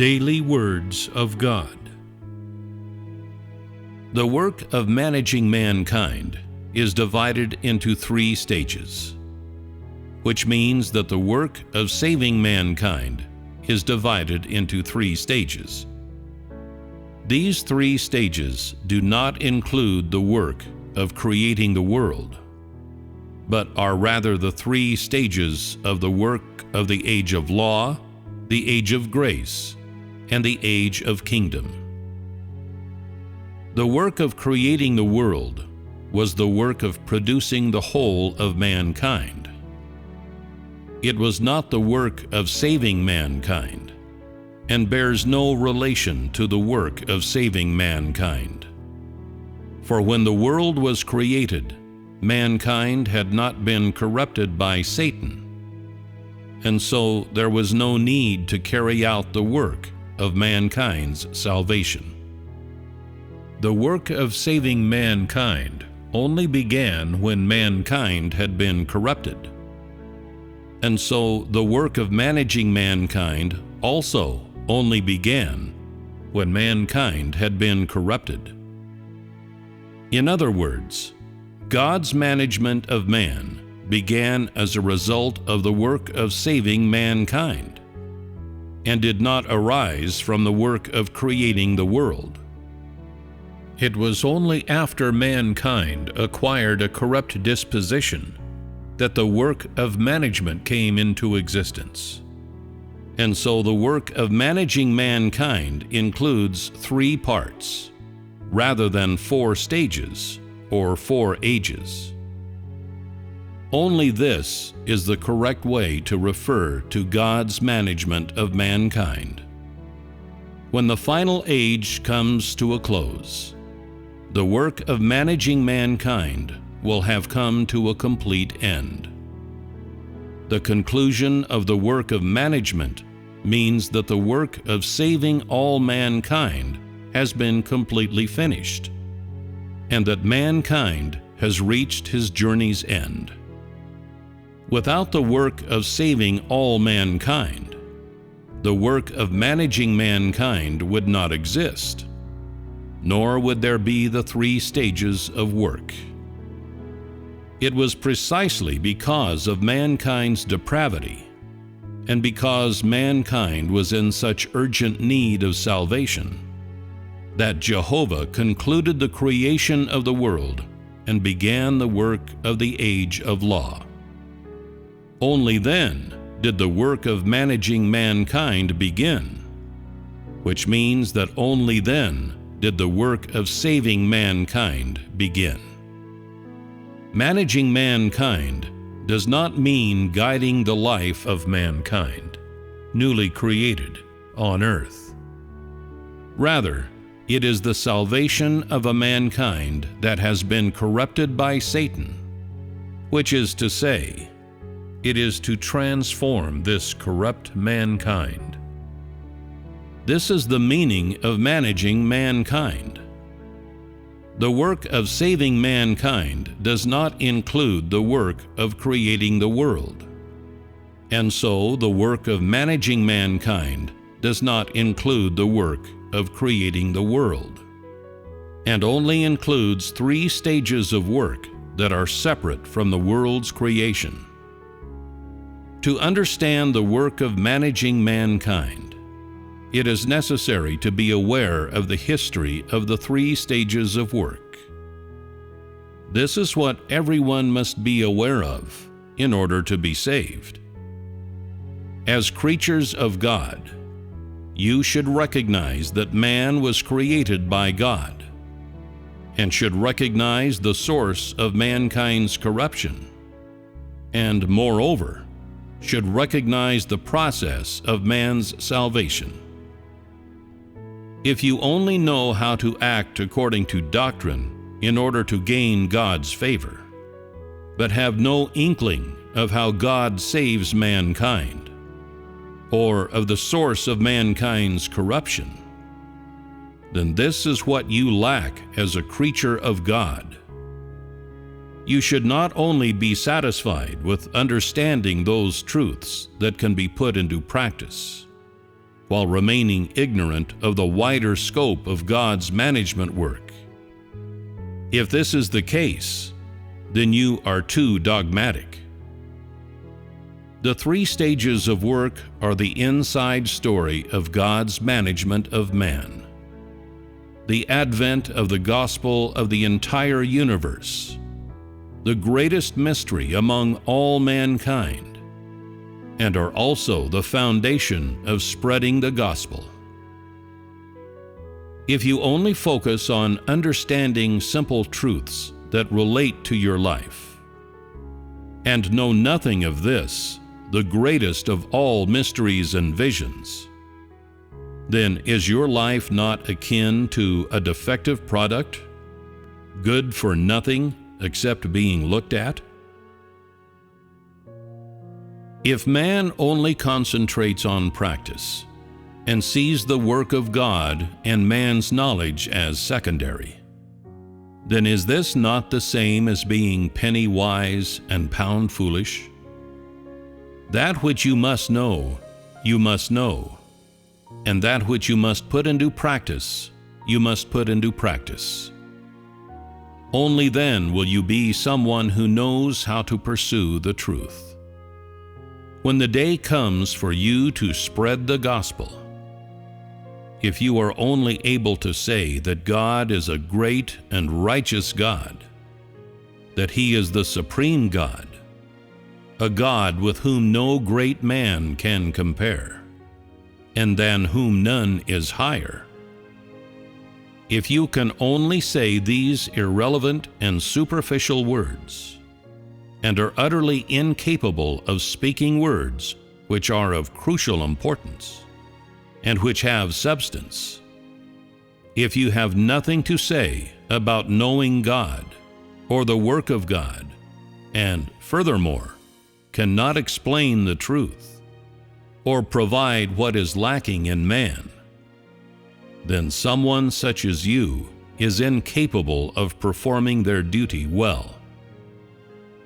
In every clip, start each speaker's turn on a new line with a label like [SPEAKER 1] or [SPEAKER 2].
[SPEAKER 1] Daily Words of God. The work of managing mankind is divided into 3 stages, which means that the work of saving mankind is divided into 3 stages. These 3 stages do not include the work of creating the world, but are rather the 3 stages of the work of the age of law, the age of grace, and the age of kingdom. The work of creating the world was the work of producing the whole of mankind. It was not the work of saving mankind, and bears no relation to the work of saving mankind. For when the world was created, mankind had not been corrupted by Satan, and so there was no need to carry out the work of mankind's salvation. The work of saving mankind only began when mankind had been corrupted, and so the work of managing mankind also only began when mankind had been corrupted. In other words, God's management of man began as a result of the work of saving mankind, and did not arise from the work of creating the world. It was only after mankind acquired a corrupt disposition that the work of management came into existence. And so the work of managing mankind includes 3 parts, rather than 4 stages or 4 ages. Only this is the correct way to refer to God's management of mankind. When the final age comes to a close, the work of managing mankind will have come to a complete end. The conclusion of the work of management means that the work of saving all mankind has been completely finished, and that mankind has reached his journey's end. Without the work of saving all mankind, the work of managing mankind would not exist, nor would there be the 3 stages of work. It was precisely because of mankind's depravity, and because mankind was in such urgent need of salvation, that Jehovah concluded the creation of the world and began the work of the age of law. Only then did the work of managing mankind begin, which means that only then did the work of saving mankind begin. Managing mankind does not mean guiding the life of mankind, newly created on earth. Rather, it is the salvation of a mankind that has been corrupted by Satan, which is to say, it is to transform this corrupt mankind. This is the meaning of managing mankind. The work of saving mankind does not include the work of creating the world, and so the work of managing mankind does not include the work of creating the world, and only includes 3 stages of work that are separate from the world's creation. To understand the work of managing mankind, it is necessary to be aware of the history of the 3 stages of work. This is what everyone must be aware of in order to be saved. As creatures of God, you should recognize that man was created by God, and should recognize the source of mankind's corruption, and moreover, should recognize the process of man's salvation. If you only know how to act according to doctrine in order to gain God's favor, but have no inkling of how God saves mankind, or of the source of mankind's corruption, then this is what you lack as a creature of God. You should not only be satisfied with understanding those truths that can be put into practice, while remaining ignorant of the wider scope of God's management work. If this is the case, then you are too dogmatic. The three stages of work are the inside story of God's management of man, the advent of the gospel of the entire universe, the greatest mystery among all mankind, and are also the foundation of spreading the gospel. If you only focus on understanding simple truths that relate to your life, and know nothing of this, the greatest of all mysteries and visions, then is your life not akin to a defective product, good for nothing except being looked at? If man only concentrates on practice and sees the work of God and man's knowledge as secondary, then is this not the same as being penny wise and pound foolish? That which you must know, and that which you must put into practice, you must put into practice. Only then will you be someone who knows how to pursue the truth. When the day comes for you to spread the gospel, if you are only able to say that God is a great and righteous God, that He is the supreme God, a God with whom no great man can compare, and than whom none is higher. If you can only say these irrelevant and superficial words, and are utterly incapable of speaking words which are of crucial importance, and which have substance, if you have nothing to say about knowing God or the work of God, and furthermore, cannot explain the truth, or provide what is lacking in man, then someone such as you is incapable of performing their duty well.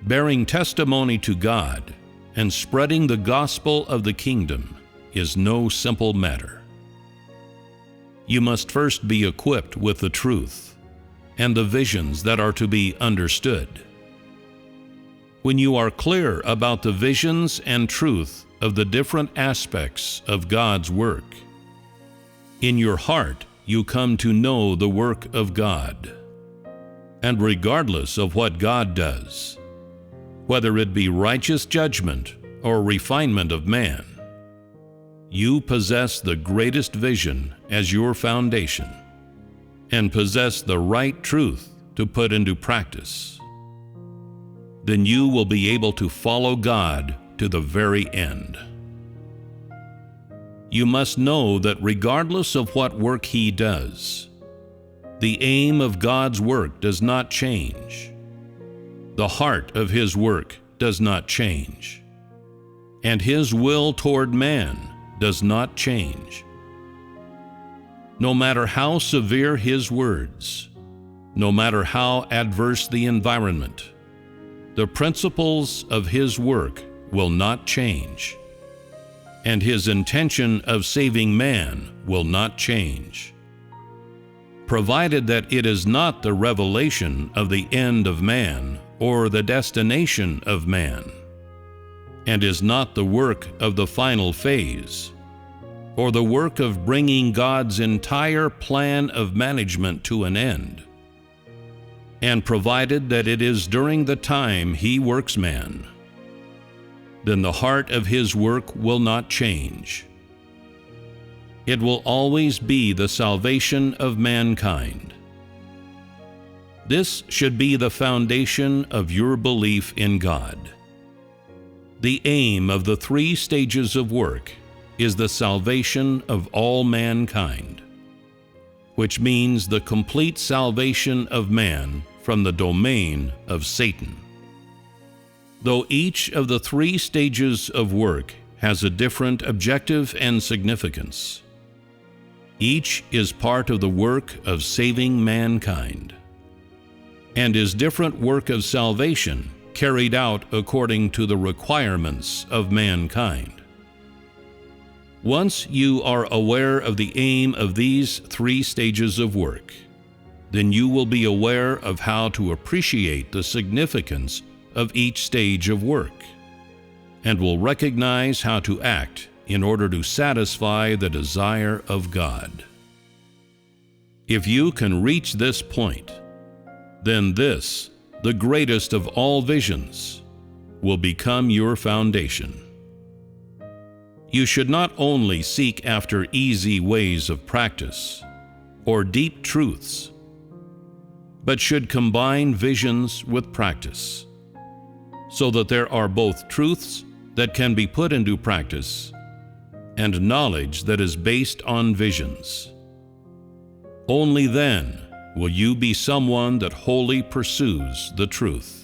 [SPEAKER 1] Bearing testimony to God and spreading the gospel of the kingdom is no simple matter. You must first be equipped with the truth and the visions that are to be understood. When you are clear about the visions and truth of the different aspects of God's work, in your heart you come to know the work of God. And regardless of what God does, whether it be righteous judgment or refinement of man, you possess the greatest vision as your foundation, and possess the right truth to put into practice. Then you will be able to follow God to the very end. You must know that regardless of what work He does, the aim of God's work does not change. The heart of His work does not change, and His will toward man does not change. No matter how severe His words, no matter how adverse the environment, the principles of His work will not change, and His intention of saving man will not change, provided that it is not the revelation of the end of man or the destination of man, and is not the work of the final phase, or the work of bringing God's entire plan of management to an end, and provided that it is during the time He works man, then the heart of His work will not change. It will always be the salvation of mankind. This should be the foundation of your belief in God. The aim of the three stages of work is the salvation of all mankind, which means the complete salvation of man from the domain of Satan. Though each of the three stages of work has a different objective and significance, each is part of the work of saving mankind, and is different work of salvation carried out according to the requirements of mankind. Once you are aware of the aim of these three stages of work, then you will be aware of how to appreciate the significance of each stage of work, and will recognize how to act in order to satisfy the desire of God. If you can reach this point, then this, the greatest of all visions, will become your foundation. You should not only seek after easy ways of practice or deep truths, but should combine visions with practice, so that there are both truths that can be put into practice and knowledge that is based on visions. Only then will you be someone that wholly pursues the truth.